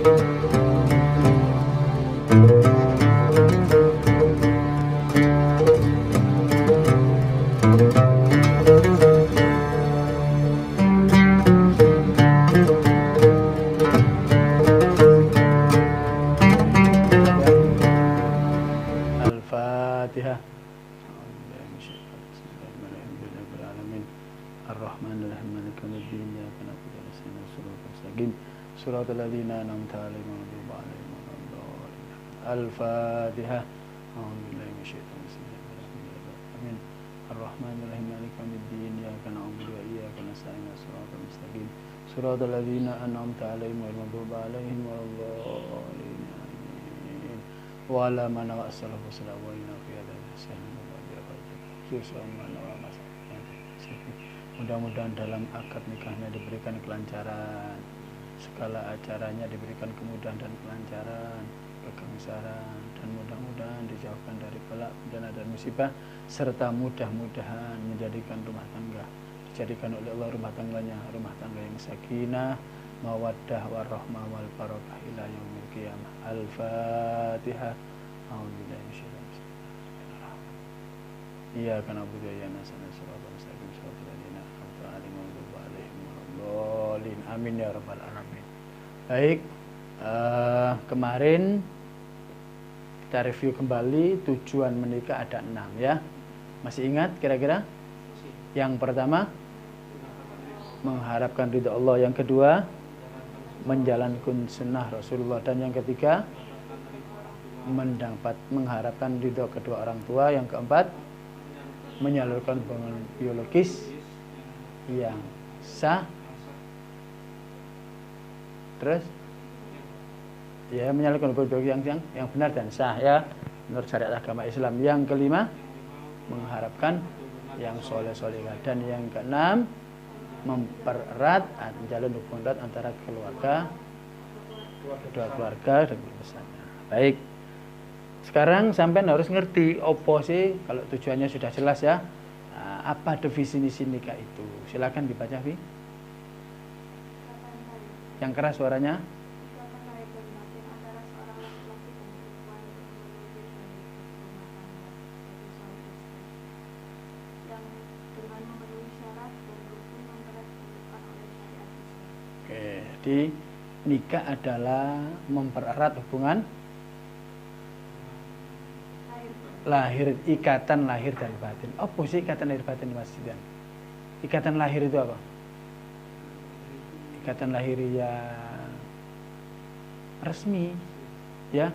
Al-Fatihah. Ar-Rahmanir-Rahim Maliki yaumiddin Iyyaka na'budu wa iyyaka nasta'in Shiratal mustaqim Shiratal ladzina an'amta 'alaihim ghairil maghdubi 'alaihim waladdallin. Al-Fatihah. A'udzubillahi minasyaitonir rajim. Amin. Ar-Rahmanir-Rahim Maliki yaumiddin Iyyaka na'budu wa iyyaka nasta'in Shiratal mustaqim Shiratal ladzina an'amta 'alaihim ghairil maghdubi alaihim waladdallin. Wa ala man wasalafu salamu alaihi fi mudah-mudahan dalam akad nikahnya diberikan kelancaran, segala acaranya diberikan kemudahan dan kelancaran, kegemaran, dan mudah-mudahan dijauhkan dari bala bencana dan musibah, serta mudah-mudahan dijadikan oleh Allah rumah tangganya rumah tangga yang sakinah, mawaddah warahmah wal barakah ila yaumil qiyamah. Al-Fatihah. A'udzubillahi minasyaitonir rajim. Iyyaka na'budu wa iyyaka nasta'in Shiratal mustaqim Shiratal ladzina an'amta 'alaihim ghairil maghdubi 'alaihim waladdallin. Amin ya rabbal alamin. Baik, kemarin kita review kembali tujuan menikah ada 6 ya. Masih ingat kira-kira? Yang pertama mengharapkan ridha Allah, yang kedua menjalankan sunnah Rasulullah, dan yang ketiga mengharapkan ridha kedua orang tua, yang keempat menyalurkan hubungan biologis yang sah, terus ya menyalurkan hubungan biologis yang benar dan sah ya menurut syariat agama Islam. Yang kelima mengharapkan yang soleh-solehah, dan yang keenam mempererat menjalin hubungan erat antara kedua keluarga dan besarnya. Baik, sekarang sampean harus ngerti opo sih, kalau tujuannya sudah jelas ya. Apa definisi nikah itu? Silakan dibaca, Vi. Yang keras suaranya. Jadi nikah adalah mempererat hubungan ikatan lahir dan batin. Apa sih ikatan lahir batin, Mas Dian? Ikatan lahir itu apa? Ikatan lahir yang resmi ya,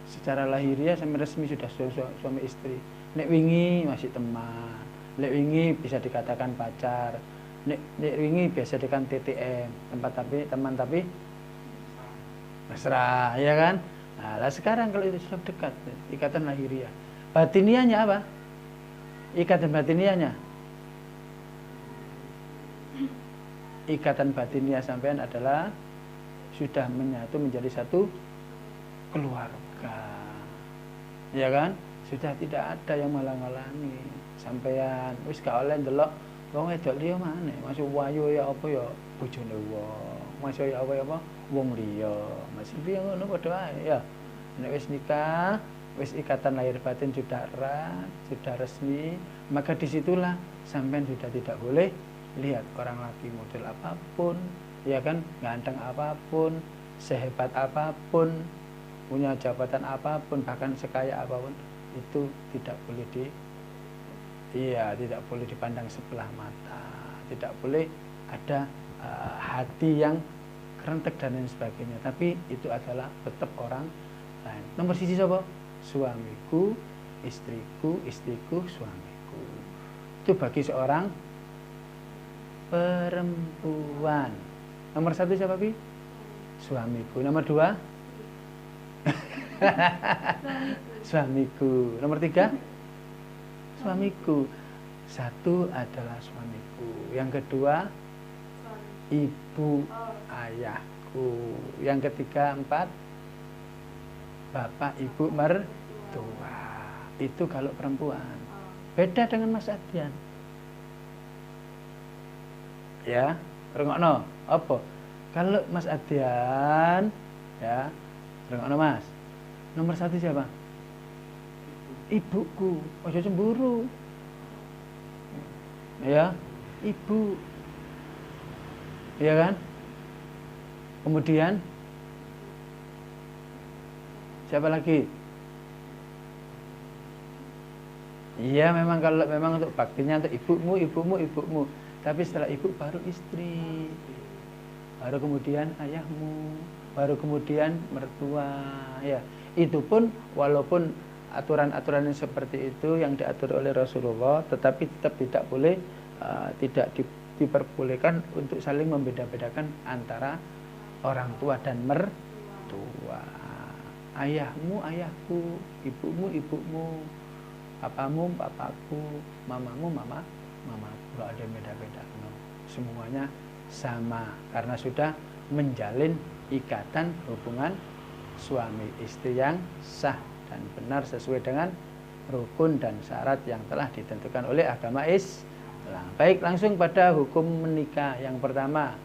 secara lahiriah sampai resmi sudah suami istri. Nek wingi masih teman, nek wingi bisa dikatakan pacar, nek wingi biasa dikatakan TTM, teman tapi mesra, ya kan? Nah, sekarang kalau itu sudah dekat, ikatan lahiriah. Batiniahnya apa? Ikatan batiniahnya. Ikatan batiniah sampean adalah sudah menyatu menjadi satu keluarga. Ya kan? Sudah tidak ada yang malang-malangi. Sampean wis gak oleh ndelok wong wedok liya maneh. Masuk wayu ya apa ya bojone wong. Masuk ya apa wong liya. Masih piye ngono padha ae ya. Nek wis nikah, wis ikatan lahir batin sudah erat, sudah resmi, maka disitulah sampean sudah tidak boleh lihat orang laki model apapun, ya kan, ganteng apapun, sehebat apapun, punya jabatan apapun, bahkan sekaya apapun, itu tidak boleh tidak boleh dipandang sebelah mata, tidak boleh ada hati yang kerentek dan lain sebagainya. Tapi itu adalah tetap orang lain. Nomor siji siapa? Suamiku, istriku, suamiku. Itu bagi seorang perempuan. Nomor satu siapa, Bi? Suamiku. Nomor dua? Suamiku. Nomor tiga? Suamiku. Satu adalah suamiku. Yang kedua, ibu ayahku. Yang ketiga, empat, bapak ibu mertua. Itu kalau perempuan. Beda dengan Mas Adrian. Ya, rungokno apa? Kalau Mas Adrian Ya, rungokno Mas. Nomor 1 siapa? Ibuku. Ojo cemburu. Ya, ibu. Iya kan? Kemudian siapa lagi? Iya, memang kalau memang untuk baktinya untuk ibumu. Tapi setelah ibu baru istri, baru kemudian ayahmu, baru kemudian mertua. Ya, itu pun walaupun aturan-aturan yang seperti itu yang diatur oleh Rasulullah, tetapi tetap tidak boleh tidak diperbolehkan untuk saling membeda-bedakan antara orang tua dan mertua. Ayahmu ayahku, ibumu ibumu, papamu papaku, mamamu mamaku. Nggak ada beda-beda, no. Semuanya sama karena sudah menjalin ikatan hubungan suami istri yang sah dan benar sesuai dengan rukun dan syarat yang telah ditentukan oleh agama Islam. Baik, langsung pada hukum menikah yang pertama.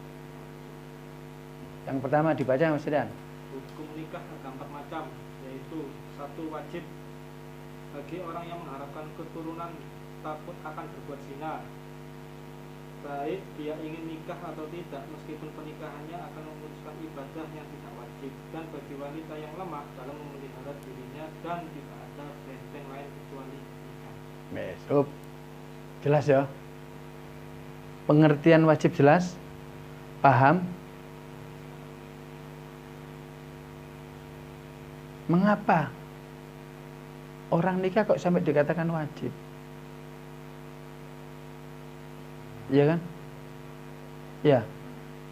Yang pertama dibaca Mas Dan. Hukum nikah ada 4 macam, yaitu 1 wajib bagi orang yang mengharapkan keturunan takut akan berbuat zina, baik dia ingin nikah atau tidak, meskipun pernikahannya akan memutuskan ibadah yang tidak wajib, dan bagi wanita yang lemah dalam memelihara dirinya dan tidak ada benteng lain kecuali nikah. Besok jelas ya. Pengertian wajib jelas, paham. Mengapa orang nikah kok sampai dikatakan wajib? Iya kan? Ya,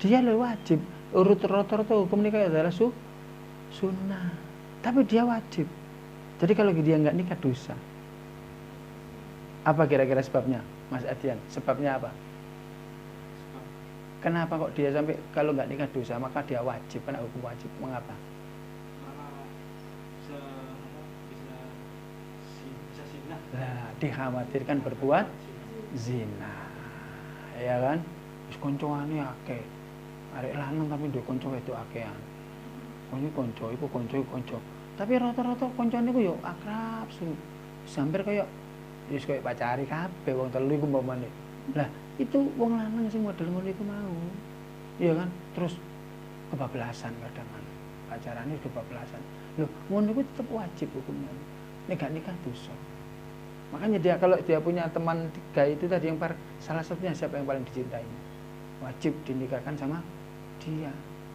dia lebih wajib. Urut rata-rata hukum nikah adalah sunnah, tapi dia wajib. Jadi kalau dia nggak nikah dosa. Apa kira-kira sebabnya, Mas Adian? Sebabnya apa? Kenapa kok dia sampai kalau nggak nikah dosa, maka dia wajib, karena hukum wajib. Mengapa? Nah, dikhawatirkan berbuat zina, ya kan? Wis koncoane akeh. Arek lanang tapi ndek kanca wedok akehan. Konco. Tapi rata-rata koncone ku yo akrab su. Hampir kaya wis kaya pacari kabeh wong telu iku umpamane. Lah, itu wong lanang sing model ngono iku mau. Iya kan? Terus kebablasan kadang kan. Pacarane kebablasan. Loh, ngono iku tetep wajib hukumnya. Nek gak nikah dosa. Makanya dia kalau dia punya teman 3 itu tadi yang salah satunya siapa yang paling dicintai, wajib dinikahkan sama dia,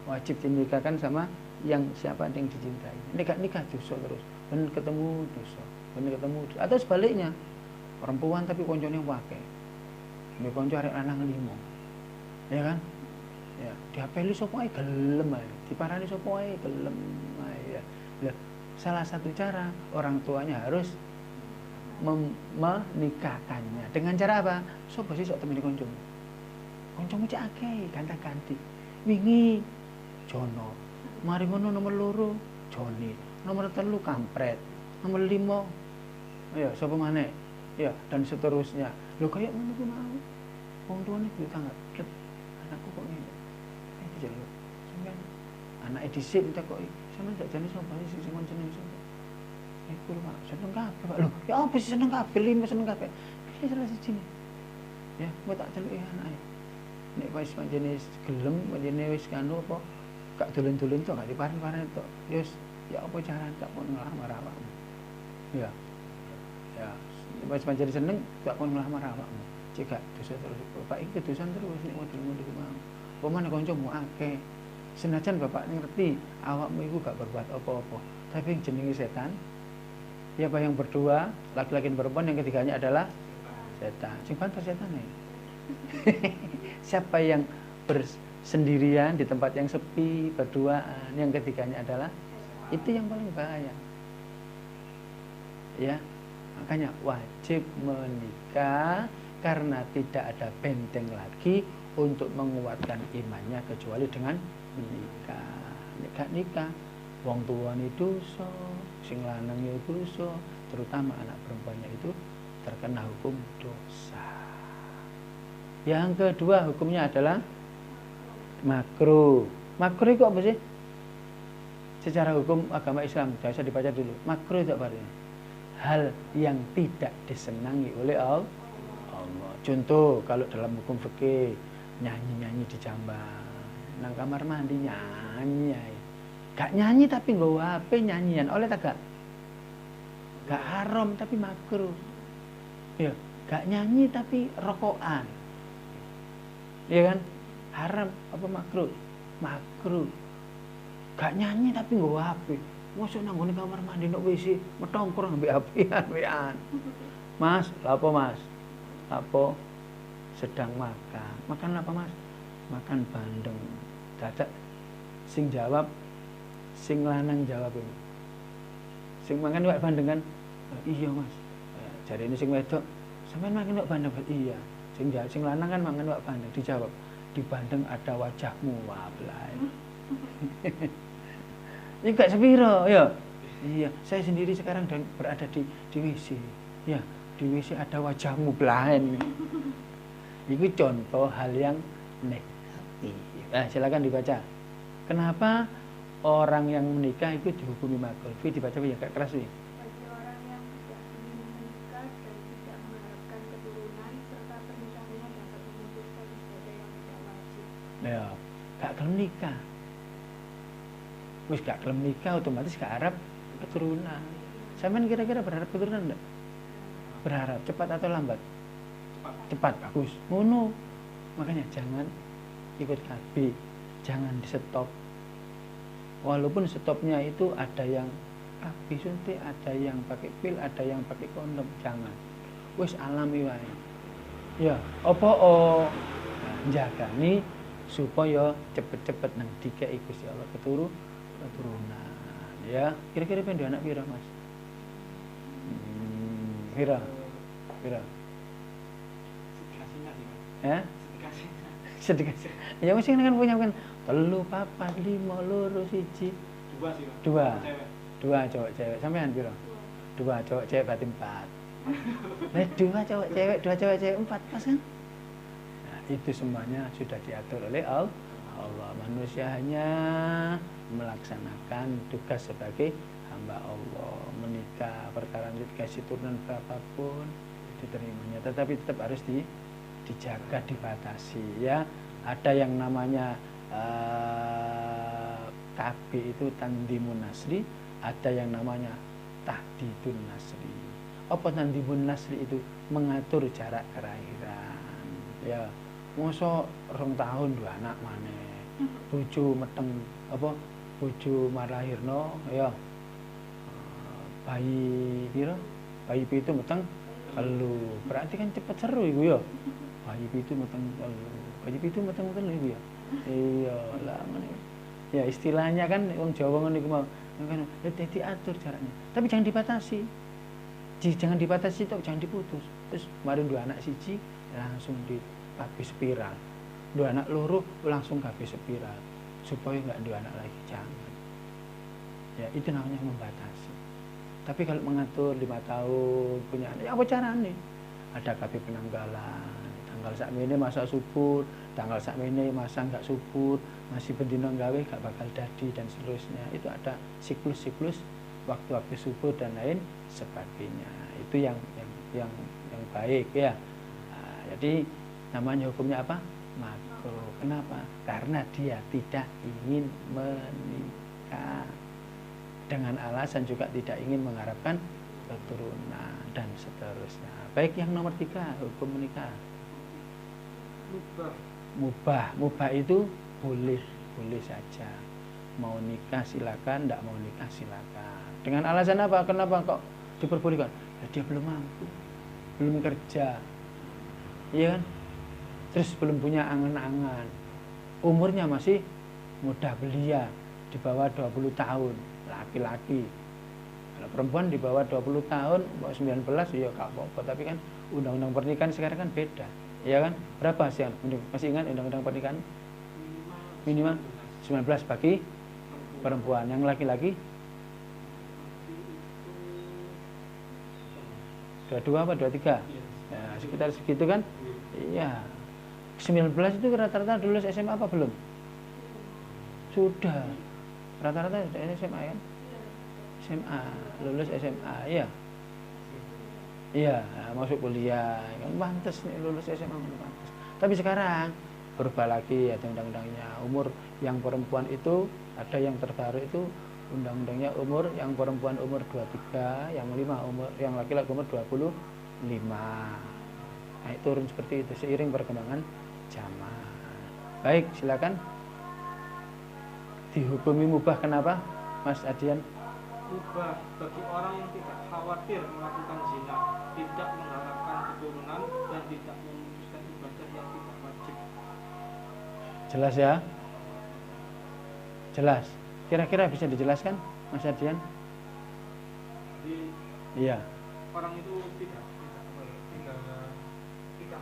wajib dinikahkan sama yang siapa yang dicintai. Nikah dosa terus, ben ketemu dosa, atau sebaliknya perempuan tapi koncone wake, ini konco arek lanang 5, ya kan? Ya, diapeli sapa ae gelem ae, diparani sapa ae gelem ae. Ya. Salah satu cara orang tuanya harus menikahkannya dengan cara apa? Sopo sih sok temeni koncomu. Koncomu cek akeh, ganti-ganti. Wingi Jono, mari ngono nomor 2 Joni, nomor 3 Kampret, nomor 5 ya sapa maneh? Ya, dan seterusnya. Lho kayak ngono ku mau. Wong tuane ditangga, anakku kok ngene. Iki jelo. Sampeyan anake dhisik ditakoki, sampeyan tak jane sapa sih sing jenenge sapa? Iku lho Pak, seneng kabeh Pak. Lho, ya apa sih seneng kabeh, 5 seneng kabeh. Iki salah siji. Ya, mbok tak celuki anake. Nek wis pancene gelem, pancene wis kanu apa, gak dolen-dolen tok, gak diparing-paring tok. Ya apa carane tak kon nglamar awakmu. Ya. Ya, wis pancene seneng gak kon nglamar awakmu. Cek gak dosa terus. Bapak iki dosa terus nek model-model iku mau. Pemane kancamu akeh. Senajan bapak ngerti awakmu iku gak berbuat apa-apa, tapi yang jenenge setan. Siapa yang berdua, laki-laki dan perempuan, yang ketiganya adalah setan. Sing banter setan nih. Siapa yang bersendirian di tempat yang sepi, berduaan, yang ketiganya adalah itu yang paling bahaya. Ya, makanya wajib menikah karena tidak ada benteng lagi untuk menguatkan imannya kecuali dengan menikah. Nikah. Wong tuane dosa, sing lanang ya dosa, terutama anak perempuannya itu terkena hukum dosa. Yang kedua hukumnya adalah makruh. Makruh itu apa sih? secara hukum agama Islam, saya dibaca dulu. Makruh itu apa artinya? Hal yang tidak disenangi oleh Allah. Contoh kalau dalam hukum fikih, nyanyi-nyanyi di jamban, nang kamar mandi nyanyi. Gak nyanyi tapi nggawa HP nyanyian, oleh tak gak? Gak haram tapi makruh. Ya, gak nyanyi tapi rokokan. Iya kan? Haram apa makruh? Makruh. Gak nyanyi tapi nggawa HP. Mosok nang ngene kamar mandi nek WC metongkrong mbek HP-an. Mas, lha apa Mas? Apa sedang makan? Makan apa Mas? Makan bandeng. Dadak sing jawab, sing lanang jawab ini. Sing mangan wak bandeng kan? Iya Mas. Jadi ini sing wedok, sampean makan wak bandeng? Iya. Sing lanang kan mangan wak bandeng, dijawab. Di bandeng ada wajahmu, wah belai. Ini gak sepiro, ya. Iya, saya sendiri sekarang berada di WC. Ya, di WC ada wajahmu belahan. Itu contoh hal yang negatif. Silakan dibaca. Kenapa orang yang menikah itu dihukumi makruh? Dibaca ya gak keras nih. Bagi orang yang tidak ingin menikah dan tidak mengharapkan keturunan serta pernikahannya dapat memutuskan ibadah yang tidak wajib. Ya, gak gelem nikah. Wis gak gelem nikah otomatis gak harap keturunan. Sampean kira-kira berharap keturunan enggak? Berharap cepat atau lambat? Cepat, bagus. Ngono. Makanya jangan ikut KB, jangan di stop. Walaupun stopnya itu ada yang KB suntik, ada yang pakai pil, ada yang pakai kondom, jangan. Wis alami wae. Ya, apa njagani supaya cepet-cepet nang dikeki Gusti Allah keturunan. Ya, kira-kira pengen anak pira, Mas? Pira? Sedikasinya sih, Mas. Ya? Sedikit. Ya mesti kan punya kan 3, 4, 5, 2, 1. 2 sih, Mas. 2. Cewek. 2 cowok cewek. Sampean pira? 2 cowok cewek berarti 4. Nah, 2 cowok cewek, 2 cowok cewek 4 pas kan? Nah, itu semuanya sudah diatur oleh Allah. Manusia hanya melaksanakan tugas sebagai hamba Allah, menikah, perkara dikasih turunan berapapun diterimanya, tetapi tetap harus dijaga, dibatasi ya. Ada yang namanya KB itu tandimun nasri, ada yang namanya tahdidun nasri. Apa tandimun nasri itu? Mengatur jarak kelahiran ya. Mosok 2 tahun 2 anak maneh. Bojo meteng apa bojo marahirno ya. Bayi piro? Bayi pitu meteng telu. Berarti kan cepet seru iku ya. Bayi pitu meteng telu. Bayi pitu meteng telu iku ya. Iya lah ngene. Ya istilahnya kan wong Jawa ngono iku mau kan diatur jaraknya. Tapi jangan dibatasi. Jangan dibatasi tok, jangan diputus. Terus mari 2 anak siji langsung di KB spiral, 2 anak loro langsung KB spiral, supaya nggak 2 anak lagi, jangan. Ya itu namanya membatasi. Tapi kalau mengatur 5 tahun punya anak, ya apa caranya? Ada KB penanggalan, tanggal sakmene masa subur, tanggal sakmene masa nggak subur, masih bendino gawe gak bakal dadi dan seterusnya. Itu ada siklus-siklus waktu-waktu subur dan lain sebagainya. Itu yang baik ya. Nah, jadi namanya hukumnya apa? Makruh. Kenapa? Karena dia tidak ingin menikah. Dengan alasan juga tidak ingin mengharapkan keturunan dan seterusnya. Baik yang nomor 3, hukum menikah. Mubah itu boleh saja. Mau nikah silakan, tidak mau nikah silakan. Dengan alasan apa? Kenapa kok diperbolehkan? Ya, dia belum mampu, belum kerja. Iya kan? Terus belum punya angan-angan, umurnya masih muda belia, di bawah 20 tahun, laki-laki. Kalau perempuan di bawah 20 tahun, 19 ya gak apa-apa. Tapi kan undang-undang pernikahan sekarang kan beda, ya kan? Berapa sih? Masih ingat undang-undang pernikahan? Minimal 19 bagi perempuan, yang laki-laki 22 apa 23? Ya, sekitar segitu kan? Iya. 19 itu rata-rata lulus SMA apa belum? Sudah. Rata-rata sudah SMA kan? SMA, lulus SMA, iya. Iya, masuk kuliah, kan pantas nih lulus SMA pantas. Tapi sekarang berubah lagi ada undang-undangnya. Umur yang perempuan itu ada yang terbaru itu undang-undangnya umur yang perempuan umur 23, yang laki-laki umur 25. Naik turun seperti itu seiring perkembangan zaman. Baik, silakan. Dihukumi mubah kenapa, Mas Adian? Mubah bagi orang yang tidak khawatir melakukan zina, tidak mengharapkan keturunan, dan tidak memutuskan ibadah yang tidak wajib. Jelas ya? Jelas. Kira-kira bisa dijelaskan, Mas Adian? Jadi Iya. orang itu tidak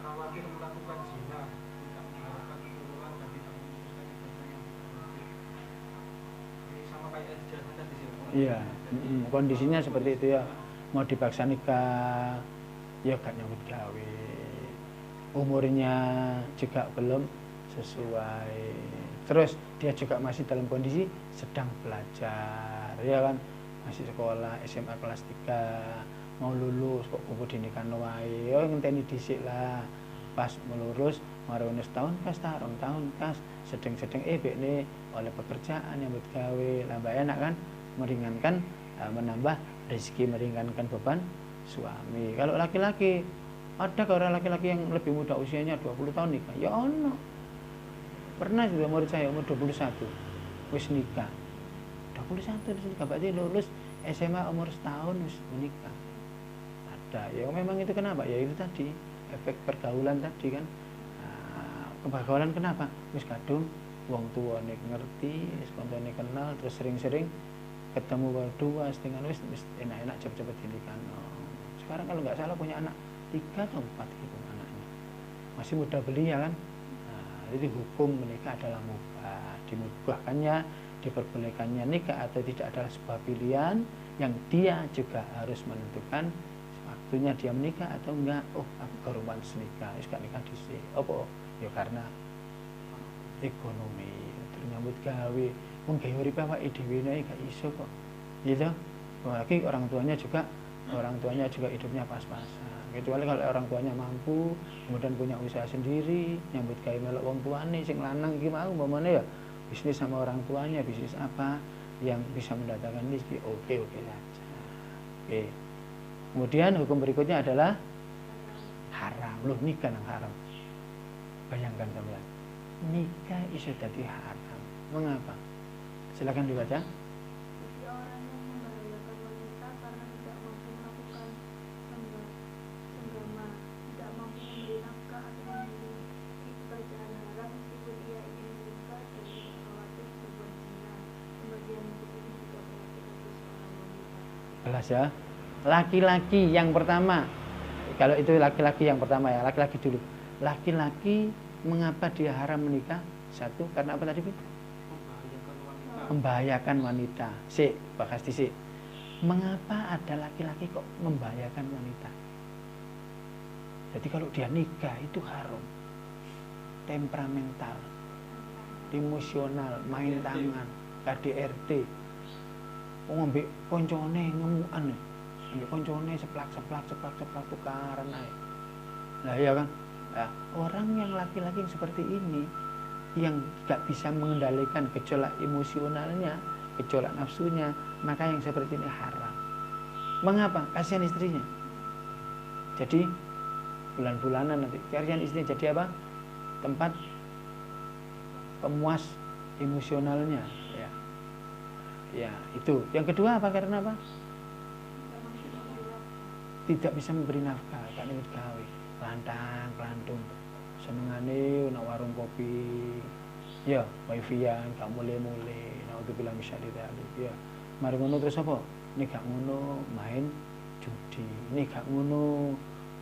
khawatir melakukan zina, tidak mengharapkan keturunan, dan tidak memutuskan ibadah yang tidak wajib. Ini sama kayak ijazah tadi sih. Iya. Kondisinya seperti itu ya. Mau dipaksa nikah, ya gak nyambut gawe. Umurnya juga belum sesuai. Terus dia juga masih dalam kondisi sedang belajar, ya kan? Masih sekolah SMA kelas 3, mau lulus kok kumpul dinikah wae. Ya ngenteni dhisik lah. Pas melurus marone setahun kas tarung tahun kas sedeng-sedeng bekne oleh pekerjaan nyambut gawe. Lah mbak enak kan? Meringankan, menambah rezeki, meringankan beban suami. Kalau laki-laki, ada orang laki-laki yang lebih muda usianya 20 tahun nikah? Ya ono. Pernah juga murid saya umur 21 wis nikah. 21 wis nikah, berarti lulus SMA umur setahun wis menikah. Ada. Ya memang itu kenapa? Ya itu tadi, efek pergaulan tadi kan. Pergaulan kenapa? Wis kadung wong tuane ngerti, wis koncone kenal, terus sering-sering ketemu berdua dengan wis enak-enak cepet-cepet dinikah. Sekarang kalau nggak salah punya anak 3 atau 4 gitu anaknya. Masih muda belia kan. Jadi hukum menikah adalah mubah. Dimubahkannya, diperbolehkannya nikah atau tidak adalah sebuah pilihan yang dia juga harus menentukan waktunya dia menikah atau enggak. Oh, aku baru pantas nikah, wis gak nikah dhisik. Apa? Ya karena ekonomi, terus nyambut gawe, wong gawe urip awake dhewe nek gak iso kok. Gitu. Apalagi orang tuanya juga hidupnya pas-pasan. Kecuali kalau orang tuanya mampu, kemudian punya usaha sendiri, nyambut gawe melok wong tuane sing lanang iki mau umpamane ya bisnis sama orang tuanya, bisnis apa yang bisa mendatangkan rezeki, oke saja. Oke. Kemudian hukum berikutnya adalah haram. Loh, nikah nang haram. Bayangkan sampean. Nikah iso dadi haram. Mengapa? Silakan dibaca. Bagi orang yang membahayakan wanita karena tidak mampu melakukan senggama, tidak mampu memberi nafkah atau memiliki pekerjaan haram meskipun ia ingin menikah dan tidak khawatir berbuat zina. Pembagian hukum ini juga berlaku bagi seorang wanita. Jelas ya. Laki-laki yang pertama. Kalau itu laki-laki yang pertama ya, laki-laki dulu. Laki-laki mengapa dia haram menikah? Satu, karena apa tadi, Bu? Membahayakan wanita. Bakas di mengapa ada laki-laki kok membahayakan wanita? Jadi kalau dia nikah itu haram. Temperamental, emosional, main tangan, KDRT. Ngombe koncone ngemukan. Ngombe koncone seplak tukaran ae. Lah iya kan? Nah, orang yang laki-laki yang seperti ini yang gak bisa mengendalikan gejolak emosionalnya, gejolak nafsunya, maka yang seperti ini haram. Mengapa? Kasihan istrinya. Jadi bulan-bulanan nanti kasihan istrinya jadi apa? Tempat pemuas emosionalnya, ya. Ya, itu. Yang kedua apa? Karena apa? Tidak bisa memberi nafkah, gak nyambut gawe. Lantang, kelantung, senengane nak warung kopi, ya wifi-an, gak mulai-mulai, nak udah bilang bisa ditali, ya. Mari ngono terus apa? Ini gak ngono main judi, ini gak ngono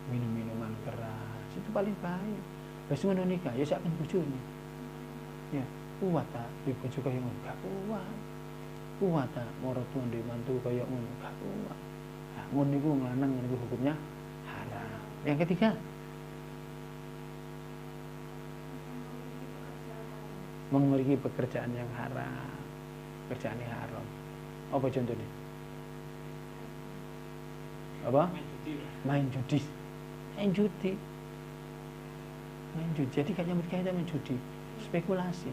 minum minuman keras, itu paling bahaya. Terus ngono nikah, ya seakan bujurnya, ya kuat tak, di bojo kaya ngono, gak kuat tak, moro tuan di mantu kaya ngono, gak kuat. Nah, ngono itu ngelanang, itu hukumnya haram. Yang ketiga, memiliki pekerjaan yang haram. kerjaane haram. Apa contohnya? Apa? main judi. Main judi. Main judi. Jadi kan nyambut gawe main judi. Spekulasi.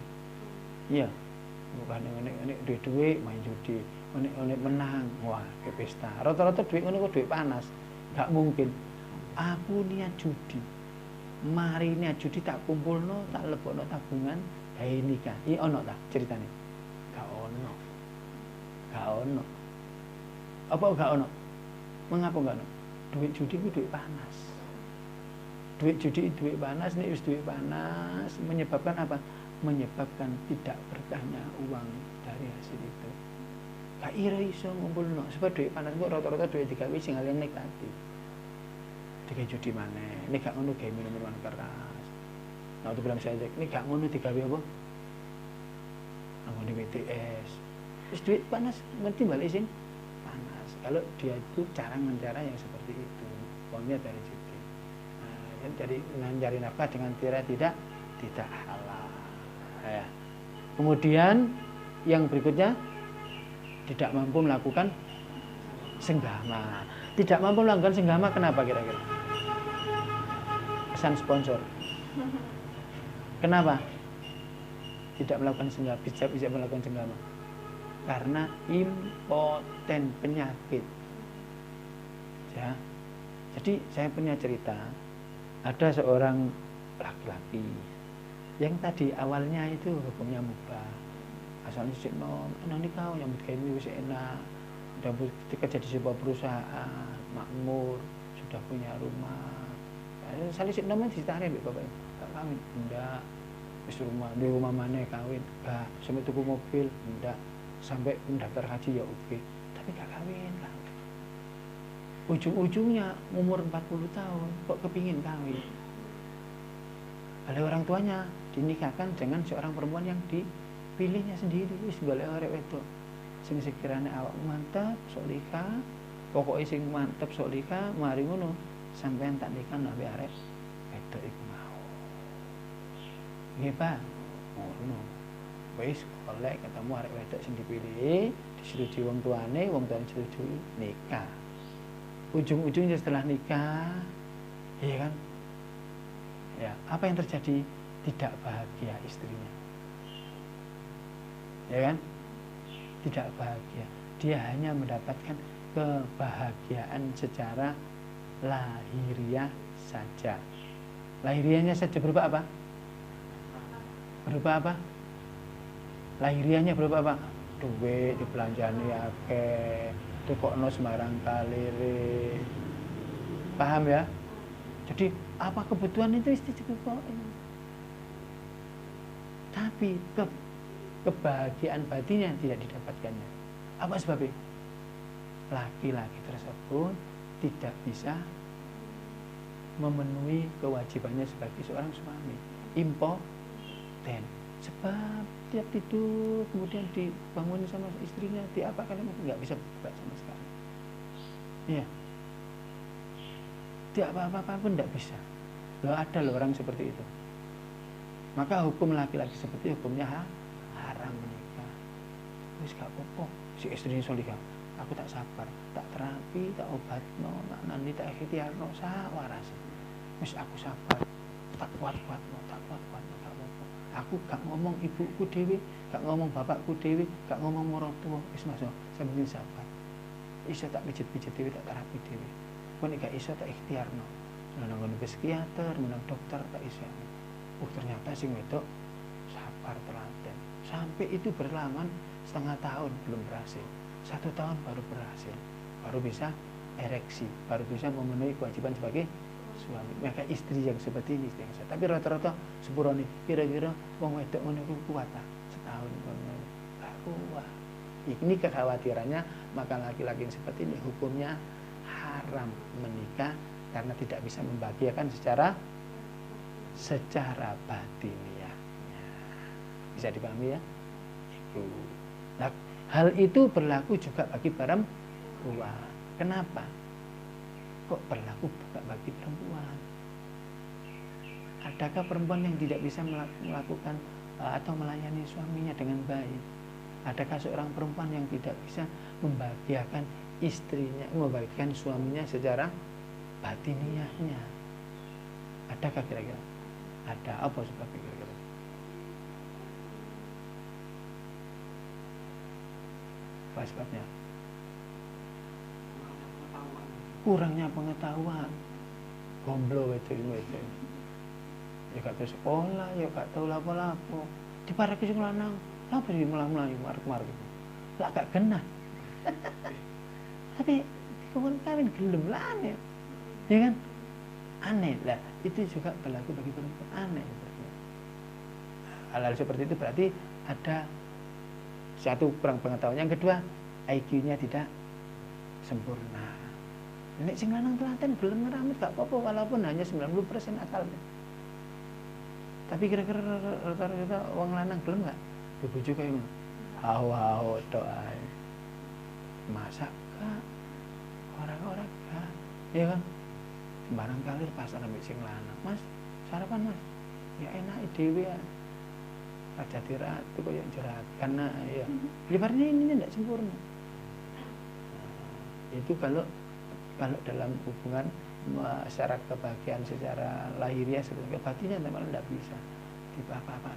Iya. Bukan nek duit main judi. Nek menang, wah ke pesta. Rata-rata duit ngono kok duit panas. Gak mungkin. Aku niat judi. Mari niat judi tak kumpulno, tak lebokno tabungan, gawe nikah. Iki ono ta ceritane? Gak ono. Gak ono. Apa gak ono? Mengapa gak ono? Duit judi itu duit panas. Duit judi duit panas, nek wis duit panas menyebabkan apa? Menyebabkan tidak berkahnya uang dari hasil itu. Gak ira iso ngumpulno, sebab duit panas kok rata-rata duit digawe sing hal yang negatif. Digawe judi maneh, nek gak ngono gawe minuman keras. Nah, itu bilang saya, nek gak ngono digawe apa? Anggone WTS. Wis duit panas ngerti balik sing panas. Kalau dia itu cara yang seperti itu, uangnya dari judi. Nah, jadi mencari nafkah dengan cara tidak halal. Ya. Kemudian yang berikutnya tidak mampu melakukan senggama. Tidak mampu melakukan senggama kenapa kira-kira? Pesan sponsor. Kenapa? Tidak melakukan senggama, bisa melakukan senggama. Karena impoten penyakit. Ya. Jadi saya punya cerita, ada seorang laki-laki yang tadi awalnya itu hukumnya mubah. Asalnya sik nom, enak nikah nyambut gawe wis enak. Ketika jadi sebuah perusahaan, makmur, sudah punya rumah. Salih sik nom ditarik mbek bapaknya. Tak kawin, ndak. Wis rumah mana kawin, enggak. Sampai tuku mobil, ndak. Sampai mendaftar haji ya oke. Tapi gak kawin. Ujung-ujungnya umur 40 tahun kok kepingin kawin. Oleh orang tuanya dinikahkan dengan seorang perempuan yang dipilihnya sendiri. Wis golek arek wedok sing sekirane awak mantap, solihah, pokoknya sing mantep solihah, mari ngono sampean tak nikah nabi arek wedok iku mau. Nggih, Pak. Ngono. Wis golek ketemu arek wedok sing dipilih, disetujui wong tuane setujui nikah. Ujung-ujungnya setelah nikah, iya kan? Ya, apa yang terjadi? Tidak bahagia istrinya. Ya kan? Tidak bahagia. Dia hanya mendapatkan kebahagiaan secara lahiriah saja. Lahiriahnya saja berupa apa? Berupa apa? Lahiriahnya berupa apa? Duit dibelanjani akeh, tukokno sembarang kalire. Paham ya? Jadi apa kebutuhan itu cukup. Tapi kebahagiaan batinnya tidak didapatkannya. Apa sebabnya? Laki-laki tersebut tidak bisa memenuhi kewajibannya sebagai seorang suami. Impoten. Sebab tiap tidur kemudian dibangun sama istrinya, diapakan nggak bisa berbuat sama sekali. Iya. Tidak apa-apa pun tidak bisa. Loh, ada loh orang seperti itu. Maka hukum laki-laki seperti hukumnya haram menikah. Wis gak apa-apa, si istrinya solihah. Aku tak sabar, tak terapi, tak obatno, nanti tak ikhtiarno sawaras. Wis aku sabar, tak kuat-kuatno, tak kuat-kuatno, gak apa-apa. Aku gak ngomong ibuku dewe, gak ngomong bapakku dewe, gak ngomong maratuwa. Wis masuk, saya penting sabar. Iso tak pijit-pijit dewe, tak terapi dewe. Kok nek gak iso tak ikhtiarno. Nang psikiater, nang dokter tak iso. Ternyata sing wedok sabar telaten. Sampai itu berlaman setengah tahun belum berhasil. 1 tahun baru berhasil. Baru bisa ereksi, baru bisa memenuhi kewajiban sebagai suami. Maka istri yang seperti ini istri yang saya. Tapi rata-rata sepurone kira-kira wong wedok ngono kuat ta? Setahun ngono. Gak kuat. Ini kekhawatirannya, maka laki-laki yang seperti ini hukumnya haram menikah karena tidak bisa membahagiakan secara batiniahnya. Bisa dipahami ya? Itu. Nah, hal itu berlaku juga bagi perempuan. Kenapa? Kok berlaku juga bagi perempuan? Adakah perempuan yang tidak bisa melakukan atau melayani suaminya dengan baik? Adakah seorang perempuan yang tidak bisa membahagiakan istrinya, membahagiakan suaminya secara batiniahnya? Adakah kira-kira? Ada. Apa sebabnya kira-kira? Apa sebabnya? Kurangnya pengetahuan. Gomblo itu. Ya gak tahu sekolah, ya gak tahu lapo-lapo. Di parek sing lanang, lapa sih melayu marek-marek. Lah gak genah. Tapi kawin gelem lah aneh. Ya kan? Aneh lah. Itu juga berlaku bagi perempuan, aneh. Hal-hal seperti itu berarti ada satu kurang pengetahuan. Yang kedua, IQ-nya tidak sempurna. Nek sing lanang telaten gelem ngeramit gak apa-apa walaupun hanya 90% akalnya. Tapi kira-kira rata-rata wong lanang gelem gak dibujuk kayak ngono? Hawa tok ae. Masak gak? Orang-orang gak. Iya kan? Sembarang kali pasar ambek sing lanang. Mas, sarapan Mas. Ya enak dhewe ya. Raja ratu kok yang jerakan nah ya. Ibaratnya ini tidak sempurna. Itu kalau dalam hubungan secara kebahagiaan secara lahiriah sebenarnya batinnya malah tidak bisa. Tiba apa-apa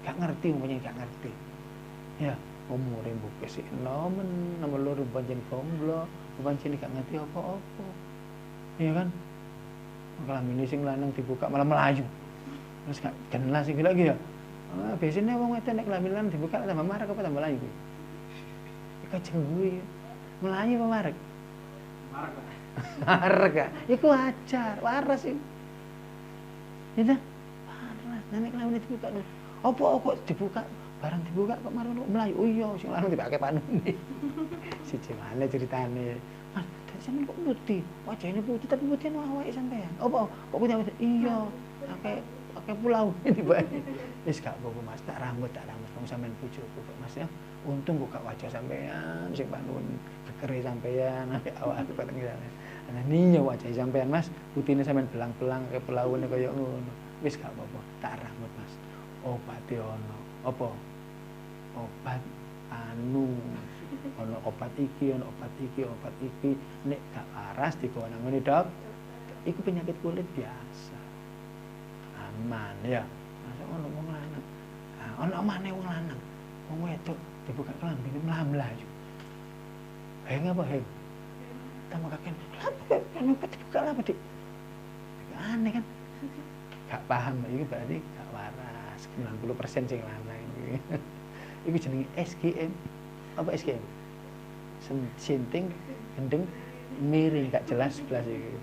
gak ngerti umumnya gak ngerti. Ya, umure mbok sik nomen nomor loro pancen gomblo, pancen gak ngerti apa-apa. Iya kan? Kelamine sing lanang dibuka malah melayu. Terus gak jelas iki lagi ya. Biasanya wong wedok nek kelamin lanang dibuka tambah marek apa tambah melayu kuwi. Iku jengguwi. Melayu apa marek? Marek. Marek gak? Iku wajar, waras iki. Ya waras. Nek kelamin dibuka apa kok dibuka? Barang dibuka kok marek melayu. Oh iya, sing lanang dipake panune. Siji maneh ceritane. Mas, dari sampean kok putih? Wajahnya putih tapi putihnya awake sampean. Apa? Kok putih? Iya, pakai pulau tiba. Wis gak apa-apa Mas, tak rambut kamu sampean bojoku kok Mas ya. Untung kok gak wajah sampean sing panun kekere sampean ambek awak kok ngene. Ana niyo wajah sampean Mas, putihne sampean belang-belang kayak pelaune kaya ngono. Wis gak apa-apa, tak rambut Mas. Obate ono. Apa? Obat anu. Ono obat iki, obat iki. Nek gak waras digawa nang ngene, Dok. Iku penyakit kulit biasa. Aman ya. Masa ono wong lanang. Nah, ono maneh wong lanang. Wong wedok dibuka kelambine mlamlayu. Heng apa heng? Tambah kakek. Kenapa dibuka apa, Dik? Aneh kan? Gak paham iki berarti gak waras. 90% sing lanang iki. Iku jenenge SGM. Apa SGM? Sinting, gendeng, miring gak jelas belas iki.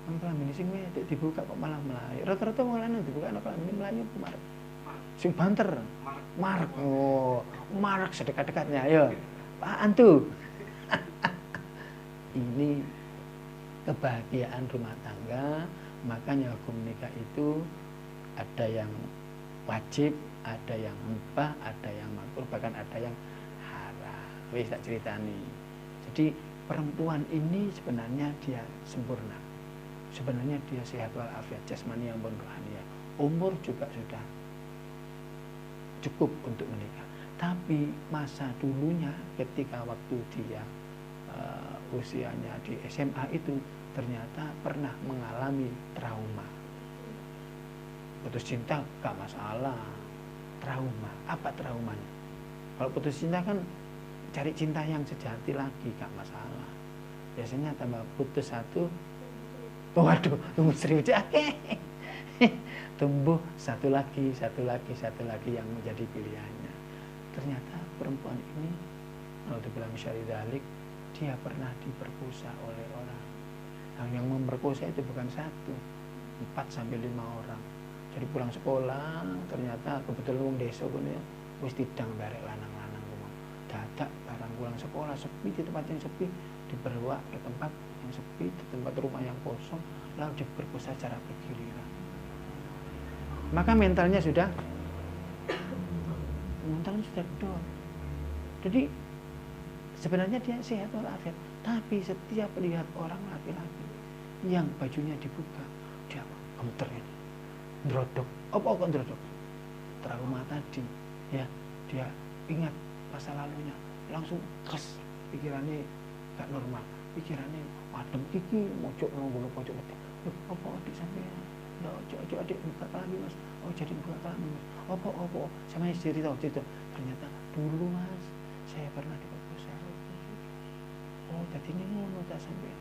Kelamin sing wedok dibuka kok malah melayu. Rata-rata wong lanang dibuka ana kelamin melayu apa marek? Sing banter. Marek. Oh, marek sedekat-dekatnya. Ayo. Apaan tuh? Ini kebahagiaan rumah tangga. Makanya hukum nikah itu ada yang wajib, ada yang mubah, ada yang makruh, bahkan ada yang haram. Wis tak ceritani. Jadi perempuan ini sebenarnya dia sempurna. Sebenarnya dia sehat walafiat jasmani maupun rohani. Umur juga sudah cukup untuk menikah. Tapi masa dulunya ketika waktu dia usianya di SMA itu ternyata pernah mengalami trauma. Putus cinta gak masalah. Trauma, apa traumanya? Kalau putus cinta kan cari cinta yang sejati lagi gak masalah. Biasanya tambah putus satu, waduh, tumbuh 1000 jake. Tumbuh satu lagi yang menjadi pilihannya. Ternyata perempuan ini, kalau dibilang syaridalik, dia pernah diperkosa oleh orang. Yang memperkosa itu bukan 1, 4-5 orang. Jadi pulang sekolah, ternyata kebetulan wong desa kene wis tidang barek lanang-lanang kuwi. Dadak barang pulang sekolah sepi, di tempat yang sepi, dibawa ke tempat yang sepi, di tempat rumah yang kosong, lalu diperkosa secara bergiliran. Maka mentalnya sudah down. Jadi sebenarnya dia sehat walafiat, tapi setiap lihat orang laki-laki yang bajunya dibuka, dia gemeter ini, drodok. Apa kok drodok? Trauma tadi, ya. Dia ingat masa lalunya, langsung kes pikirannya gak normal, pikirannya adem kiki mojok nongol pojok mati. Apa adik sampean? Ya ojo adik buka kelamin mas. Oh jadi buka kelamin mas. Apa sama cerita ternyata dulu mas saya pernah diperkosa. Oh jadi ini ngono tak sampean.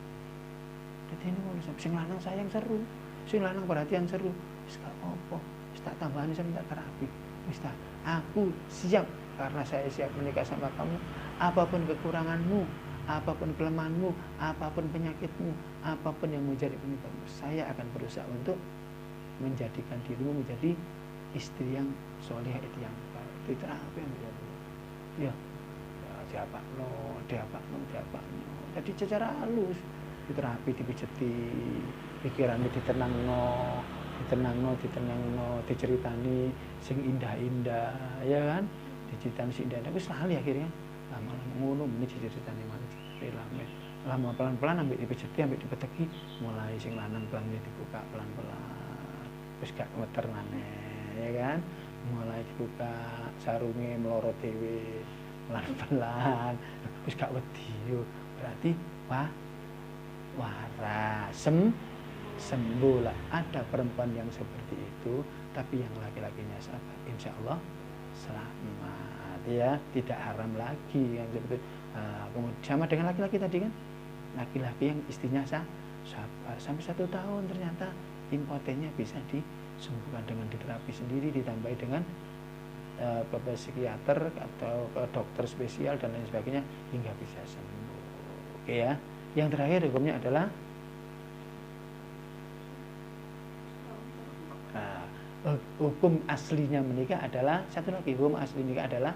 Jadi ini ngono sampean. Sing lanang sayang seru, sing lanang perhatian seru. Wis gak apa, wis tak tambahani sampe tak terapi. Wis tak, aku siap karena saya siap menikah sama kamu. Apapun kekuranganmu, apapun kelemahanmu, apapun penyakitmu, apapun yang menjadi penyebabmu, saya akan berusaha untuk menjadikan dirimu menjadi istri yang soleh, itu yang baik. Itu apa yang ya diapakno. Jadi secara halus diterapi, dipijeti, pikirannya ditenangno, diceritani sing indah-indah, ya kan? Diceritani sing indah-indah, wis lali akhirnya. Lama-lama ngono meneh diceritani maneh. Lama pelan-pelan ambek dipijeti, ambek dipeteki, mulai sing lanang belangnya dibuka pelan-pelan. Wis gak ngeter maneh, ya kan? Mulai dibuka sarunge melorot dhewe pelan-pelan. Wis gak wedi yo. Berarti waras sembuh lah. Ada perempuan yang seperti itu, tapi yang laki-lakinya sabar, insya Allah selamat, ya, tidak haram lagi yang seperti sama dengan laki-laki tadi kan, laki-laki yang istrinya sabar sampai 1 tahun, ternyata impotennya bisa disembuhkan dengan diterapi sendiri, ditambahi dengan ke psikiater atau ke dokter spesial dan lain sebagainya hingga bisa sembuh. Oke ya. Yang terakhir hukumnya adalah hukum aslinya menikah adalah satu lagi, hukum asli menikah adalah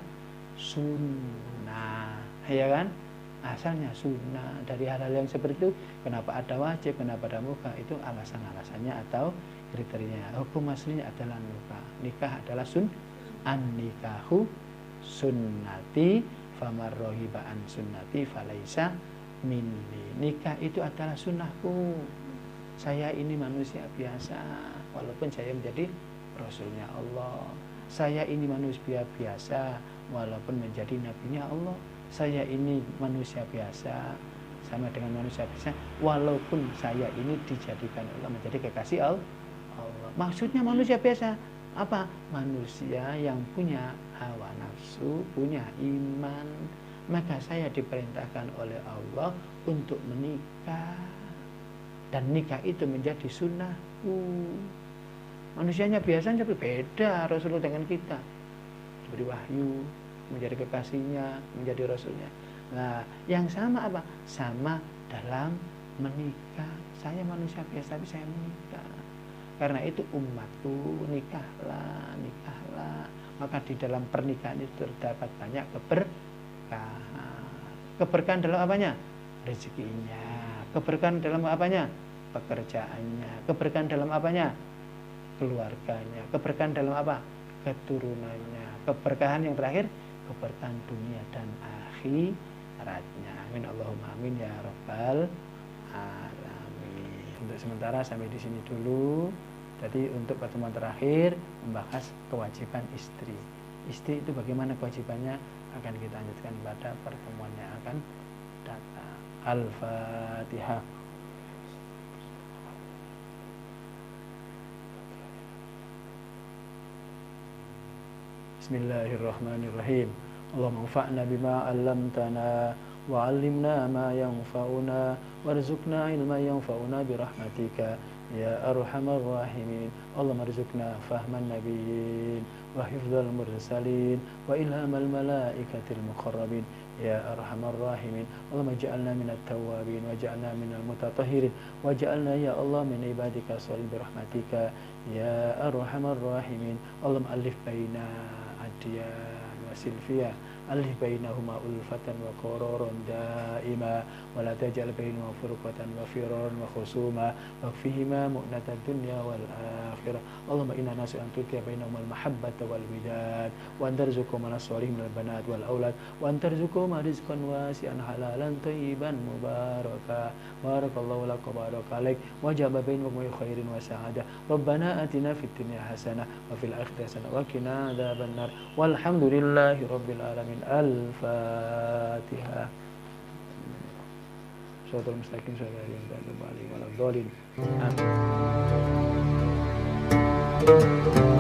sunnah, ya kan? Asalnya sunnah. Dari hal-hal yang seperti itu, kenapa ada wajib, kenapa ada mubah, itu alasan-alasannya atau kriterianya. Hukum aslinya adalah nikah adalah an-nikahu sunnati famar rohiba an sunnati falaisa minni. Nikah itu adalah sunnahku. Saya ini manusia biasa, walaupun saya menjadi Rasulnya Allah. Saya ini manusia biasa, walaupun menjadi nabinya Allah. Saya ini manusia biasa, sama dengan manusia biasa, walaupun saya ini dijadikan Allah menjadi kekasih Allah. Maksudnya manusia biasa apa? Manusia yang punya hawa nafsu, punya iman. Maka saya diperintahkan oleh Allah untuk menikah, dan nikah itu menjadi sunnahku. Manusianya biasanya tapi beda Rasulullah dengan kita, diberi wahyu, menjadi kekasihnya, menjadi Rasulnya. Nah, yang sama apa? Sama dalam menikah. Saya manusia biasa tapi saya menikah. Karena itu umatku, nikahlah. Maka di dalam pernikahan itu terdapat banyak keberkahan dalam apanya? Rezekinya. Keberkahan dalam apanya? Pekerjaannya. Keberkahan dalam apanya? Keluarganya. Keberkahan dalam apa? Keturunannya. Keberkahan yang terakhir, keberkahan dunia dan akhiratnya. Amin Allahumma amin ya rabbal alamin. Untuk sementara sampai di sini dulu. Jadi untuk pertemuan terakhir membahas kewajiban istri. Istri itu bagaimana kewajibannya akan kita lanjutkan pada pertemuan yang akan datang. Al-Fatihah. Bismillahirrahmanirrahim. Allahumma anfa'na bima 'allamtana wa 'allimna ma yanfa'una warzuqna ilman yanfa'una birahmatika ya arhamar rahimin. Allahumma arzuqna fahman nabiyyin wa hifdzal mursalin wa ilhamal malaikatil muqarrabin ya arhamar rahimin. Allahumma ij'alna minat tawwabin waj'alna minal mutatahhirin waj'alna ya Allah min ibadika salihin birahmatika ya arhamar rahimin. Allahumma alif baina Adian wa Silvia, alif bainahuma ulfatan wa qararan daima wa la taj'al bainahuma furqatan wa firaran wa khusuma wa fihima mu'natad dunya wal akhirah. Allahumma inna nas'aluka an tuqiya bainahuma al mahabbata wal widad wa an tarzuqahuma as-salihin minal banat wal aulad wa an tarzuqahuma rizqan wasi'an halalan thayyiban mubaraka. Barakallahu lakum wa baraka alaik wa ja'ala bainakum khairin wa sa'adah. Rabbana atina fid dunya hasanah wa fil akhirati hasanah wa qina adzabannar. Walhamdulillah Alhamdulillahirabbil alamin. Al-Fatihah. Shiratal mustaqim shiratal ladzina an'amta 'alaihim ghairil maghdubi 'alaihim. Amin.